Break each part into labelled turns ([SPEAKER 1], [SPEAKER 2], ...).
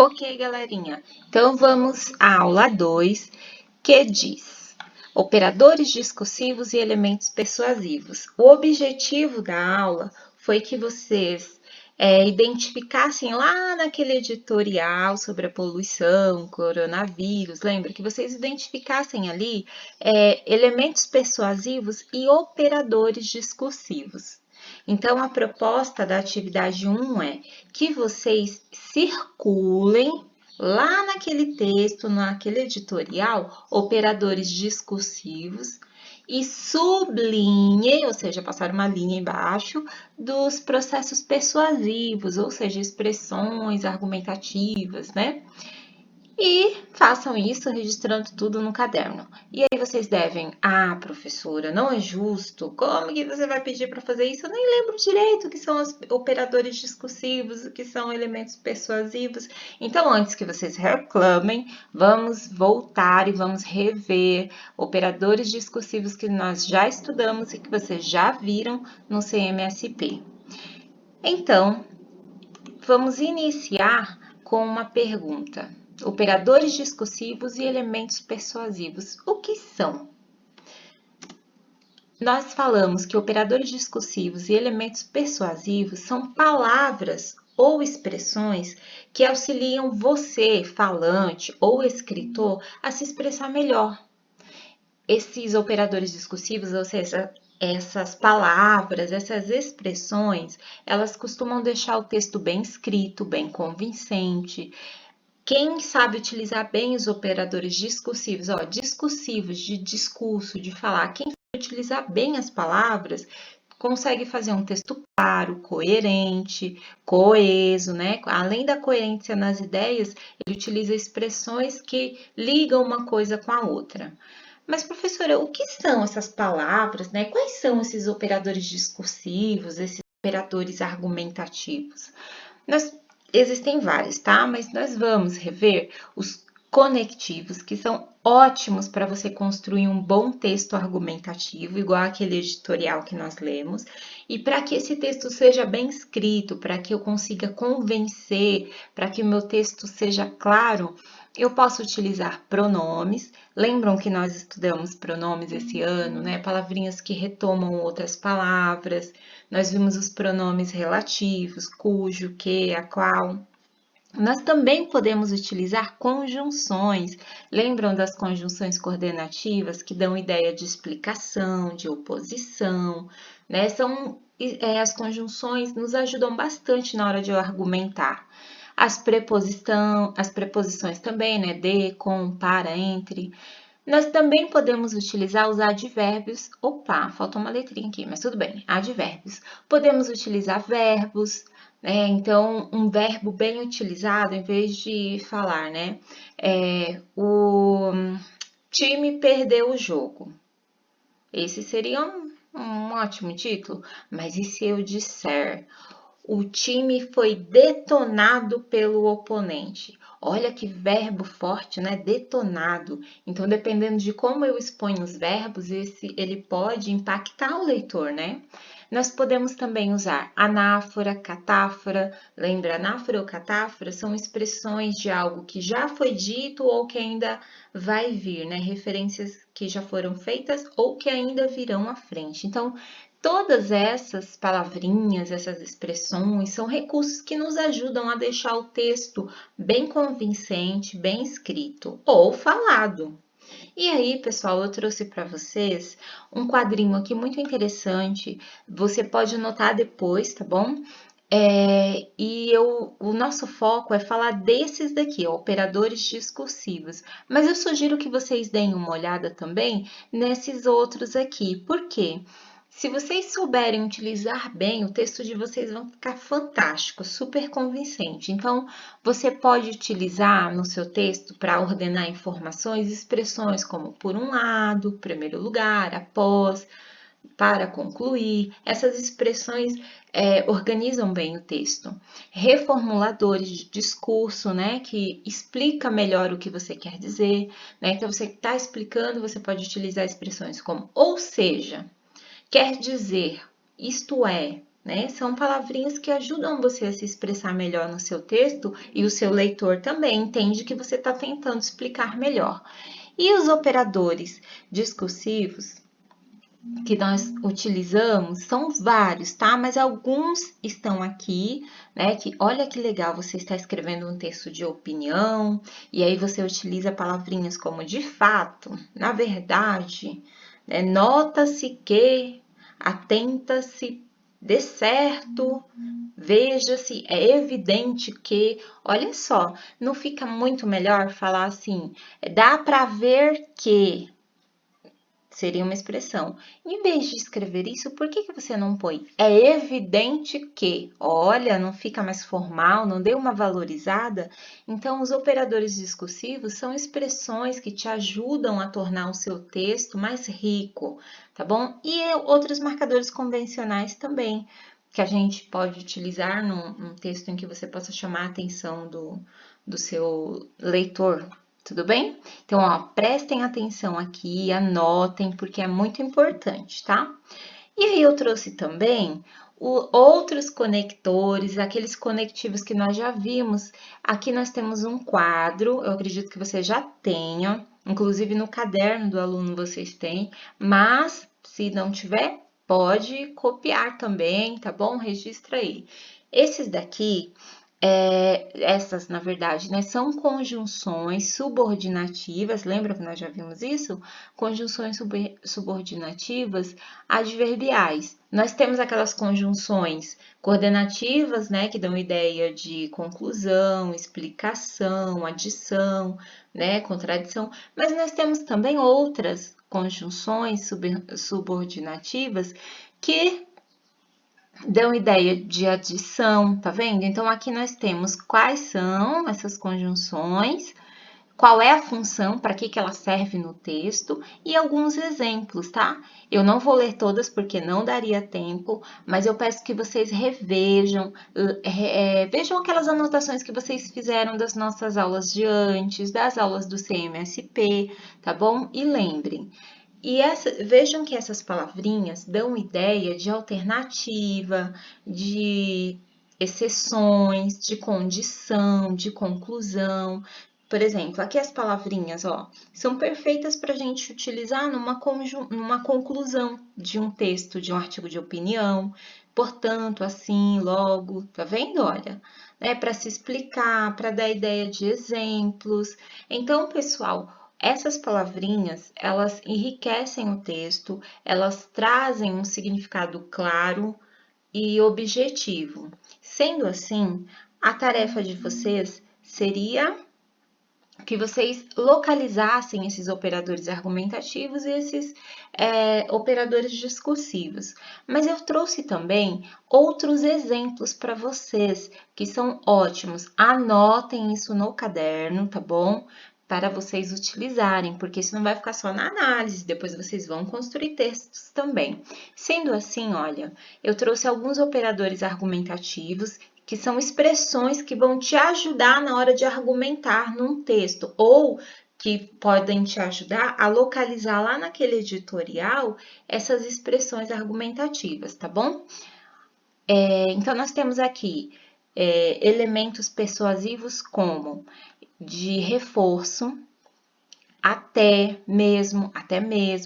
[SPEAKER 1] Ok, galerinha. Então, vamos à aula 2, que diz operadores discursivos e elementos persuasivos. O objetivo da aula foi que vocês identificassem lá naquele editorial sobre a poluição, coronavírus, lembra? Que vocês identificassem ali elementos persuasivos e operadores discursivos. Então, a proposta da atividade 1 é que vocês circulem lá naquele texto, naquele editorial, operadores discursivos e sublinhem, ou seja, passar uma linha embaixo, dos processos persuasivos, ou seja, expressões argumentativas, né? E façam isso registrando tudo no caderno. E aí vocês devem, professora, não é justo, como que você vai pedir para fazer isso? Eu nem lembro direito o que são os operadores discursivos, o que são elementos persuasivos. Então, antes que vocês reclamem, vamos voltar e vamos rever operadores discursivos que nós já estudamos e que vocês já viram no CMSP. Então, vamos iniciar com uma pergunta. Operadores discursivos e elementos persuasivos. O que são? Nós falamos que operadores discursivos e elementos persuasivos são palavras ou expressões que auxiliam você, falante ou escritor, a se expressar melhor. Esses operadores discursivos, ou seja, essas palavras, essas expressões, elas costumam deixar o texto bem escrito, bem convincente. Quem sabe utilizar bem os operadores discursivos, discursivos, de discurso, de falar, quem sabe utilizar bem as palavras, consegue fazer um texto claro, coerente, coeso, né? Além da coerência nas ideias, ele utiliza expressões que ligam uma coisa com a outra. Mas, professora, o que são essas palavras, né? Quais são esses operadores discursivos, esses operadores argumentativos? Existem vários, tá? Mas nós vamos rever os conectivos, que são ótimos para você construir um bom texto argumentativo, igual aquele editorial que nós lemos, e para que esse texto seja bem escrito, para que eu consiga convencer, para que o meu texto seja claro, eu posso utilizar pronomes. Lembram que nós estudamos pronomes esse ano, né? Palavrinhas que retomam outras palavras. Nós vimos os pronomes relativos, cujo, que, a qual. Nós também podemos utilizar conjunções. Lembram das conjunções coordenativas que dão ideia de explicação, de oposição, né? As conjunções nos ajudam bastante na hora de eu argumentar. As preposições também, né? De, com, para, entre. Nós também podemos utilizar os advérbios. Opa, faltou uma letrinha aqui, mas tudo bem. Advérbios. Podemos utilizar verbos, né? Então, um verbo bem utilizado, em vez de falar, né? O time perdeu o jogo. Esse seria um ótimo título. Mas e se eu disser o time foi detonado pelo oponente? Olha que verbo forte, né? Detonado. Então, dependendo de como eu exponho os verbos, ele pode impactar o leitor, né? Nós podemos também usar anáfora, catáfora. Lembra, anáfora ou catáfora são expressões de algo que já foi dito ou que ainda vai vir, né? Referências que já foram feitas ou que ainda virão à frente. Então, todas essas palavrinhas, essas expressões, são recursos que nos ajudam a deixar o texto bem convincente, bem escrito ou falado. E aí, pessoal, eu trouxe para vocês um quadrinho aqui muito interessante. Você pode anotar depois, tá bom? O nosso foco é falar desses daqui, operadores discursivos. Mas eu sugiro que vocês deem uma olhada também nesses outros aqui. Por quê? Se vocês souberem utilizar bem, o texto de vocês vai ficar fantástico, super convincente. Então, você pode utilizar no seu texto para ordenar informações, expressões como por um lado, primeiro lugar, após, para concluir. Essas expressões organizam bem o texto. Reformuladores de discurso, né, que explica melhor o que você quer dizer, né? Então, você está explicando, você pode utilizar expressões como ou seja, quer dizer, isto é, né? São palavrinhas que ajudam você a se expressar melhor no seu texto e o seu leitor também entende que você está tentando explicar melhor. E os operadores discursivos que nós utilizamos são vários, tá? Mas alguns estão aqui, né? Que olha que legal, você está escrevendo um texto de opinião e aí você utiliza palavrinhas como de fato, na verdade, né? Nota-se que, atenta-se, de certo, veja-se, é evidente que, olha só, não fica muito melhor falar assim, dá para ver que seria uma expressão. Em vez de escrever isso, por que você não põe? É evidente que, olha, não fica mais formal, não deu uma valorizada. Então, os operadores discursivos são expressões que te ajudam a tornar o seu texto mais rico, tá bom? E outros marcadores convencionais também, que a gente pode utilizar num texto em que você possa chamar a atenção do seu leitor. Tudo bem? Então, ó, prestem atenção aqui, anotem, porque é muito importante, tá? E aí eu trouxe também outros conectores, aqueles conectivos que nós já vimos. Aqui nós temos um quadro, eu acredito que você já tenha, inclusive no caderno do aluno vocês têm, mas se não tiver, pode copiar também, tá bom? Registra aí. Esses daqui essas, na verdade, né, são conjunções subordinativas, lembra que nós já vimos isso? Conjunções subordinativas adverbiais. Nós temos aquelas conjunções coordenativas, né, que dão ideia de conclusão, explicação, adição, né, contradição, mas nós temos também outras conjunções subordinativas que dão ideia de adição, tá vendo? Então, aqui nós temos quais são essas conjunções, qual é a função, para que ela serve no texto e alguns exemplos, tá? Eu não vou ler todas porque não daria tempo, mas eu peço que vocês revejam, vejam aquelas anotações que vocês fizeram das nossas aulas de antes, das aulas do CMSP, tá bom? E lembrem, vejam que essas palavrinhas dão ideia de alternativa, de exceções, de condição, de conclusão. Por exemplo, aqui as palavrinhas, ó, são perfeitas para a gente utilizar numa conclusão de um texto, de um artigo de opinião. Portanto, assim, logo, tá vendo? Olha, né, para se explicar, para dar ideia de exemplos. Então, pessoal, essas palavrinhas, elas enriquecem o texto, elas trazem um significado claro e objetivo. Sendo assim, a tarefa de vocês seria que vocês localizassem esses operadores argumentativos e esses operadores discursivos. Mas eu trouxe também outros exemplos para vocês que são ótimos. Anotem isso no caderno, tá bom? Para vocês utilizarem, porque isso não vai ficar só na análise, depois vocês vão construir textos também. Sendo assim, olha, eu trouxe alguns operadores argumentativos que são expressões que vão te ajudar na hora de argumentar num texto, ou que podem te ajudar a localizar lá naquele editorial essas expressões argumentativas, tá bom? Então, nós temos aqui elementos persuasivos como de reforço, até mesmo,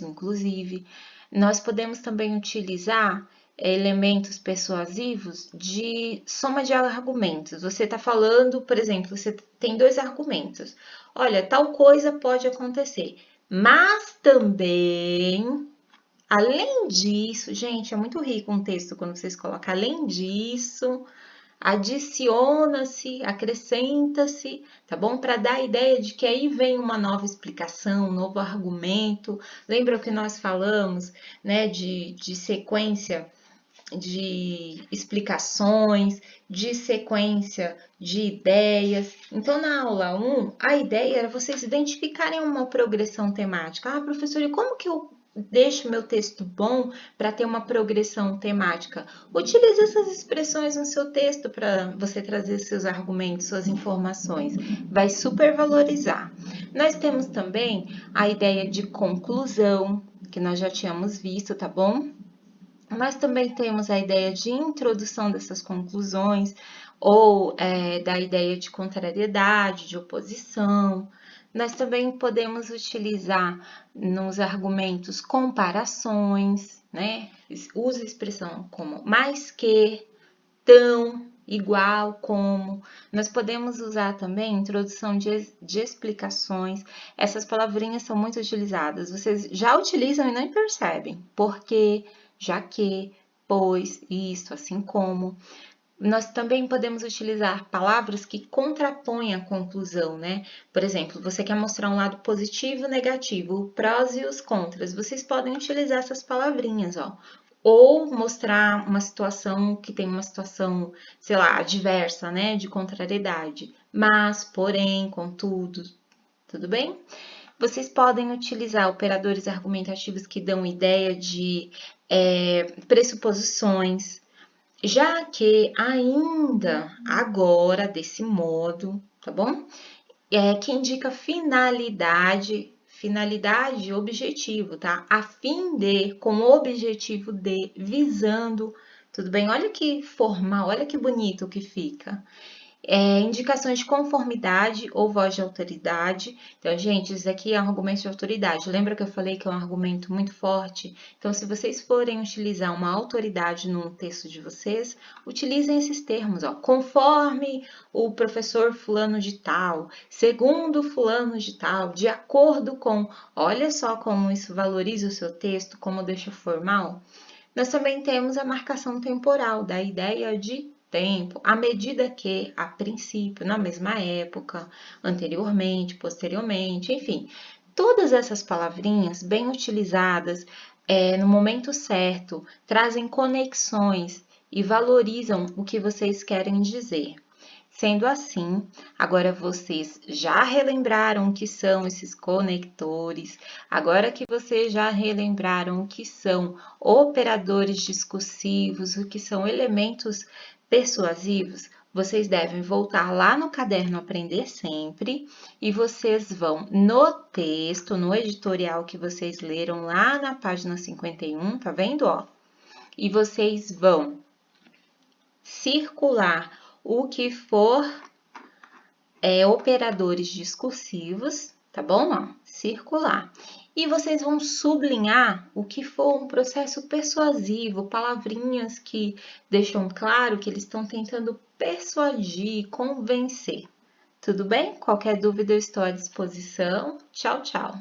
[SPEAKER 1] inclusive. Nós podemos também utilizar elementos persuasivos de soma de argumentos. Você está falando, por exemplo, você tem dois argumentos. Olha, tal coisa pode acontecer, mas também, além disso, gente, é muito rico um texto quando vocês colocam além disso, adiciona-se, acrescenta-se, tá bom? Para dar a ideia de que aí vem uma nova explicação, um novo argumento. Lembra o que nós falamos, né, de sequência de explicações, de sequência de ideias. Então, na aula 1, a ideia era vocês identificarem uma progressão temática. Ah, professor, e como que eu deixo meu texto bom para ter uma progressão temática? Utilize essas expressões no seu texto para você trazer seus argumentos, suas informações. Vai super valorizar. Nós temos também a ideia de conclusão, que nós já tínhamos visto, tá bom? Nós também temos a ideia de introdução dessas conclusões, ou da ideia de contrariedade, de oposição. Nós também podemos utilizar nos argumentos comparações, né? Usa a expressão como mais que, tão, igual, como. Nós podemos usar também introdução de explicações. Essas palavrinhas são muito utilizadas. Vocês já utilizam e nem percebem. Porque, já que, pois, isto, assim como. Nós também podemos utilizar palavras que contrapõem a conclusão, né? Por exemplo, você quer mostrar um lado positivo e negativo, o prós e os contras. Vocês podem utilizar essas palavrinhas, ó. Ou mostrar uma situação que tem uma situação, sei lá, adversa, né? De contrariedade. Mas, porém, contudo, tudo bem? Vocês podem utilizar operadores argumentativos que dão ideia de pressuposições, já que ainda agora, desse modo, tá bom? Que indica finalidade, finalidade, objetivo, tá? A fim de, com o objetivo de, visando, tudo bem? Olha que formal, olha que bonito que fica. Indicações de conformidade ou voz de autoridade. Então, gente, isso aqui é um argumento de autoridade. Lembra que eu falei que é um argumento muito forte? Então, se vocês forem utilizar uma autoridade no texto de vocês, utilizem esses termos, ó. Conforme o professor fulano de tal, segundo fulano de tal, de acordo com... Olha só como isso valoriza o seu texto, como deixa formal. Nós também temos a marcação temporal, da ideia de tempo, à medida que, a princípio, na mesma época, anteriormente, posteriormente, enfim. Todas essas palavrinhas bem utilizadas no momento certo trazem conexões e valorizam o que vocês querem dizer. Sendo assim, agora vocês já relembraram o que são esses conectores, agora que vocês já relembraram o que são operadores discursivos, o que são elementos persuasivos, vocês devem voltar lá no caderno Aprender Sempre e vocês vão no texto, no editorial que vocês leram lá na página 51, tá vendo, ó? E vocês vão circular o que for operadores discursivos, tá bom? Ó, circular. E vocês vão sublinhar o que for um processo persuasivo, palavrinhas que deixam claro que eles estão tentando persuadir, convencer. Tudo bem? Qualquer dúvida eu estou à disposição. Tchau, tchau!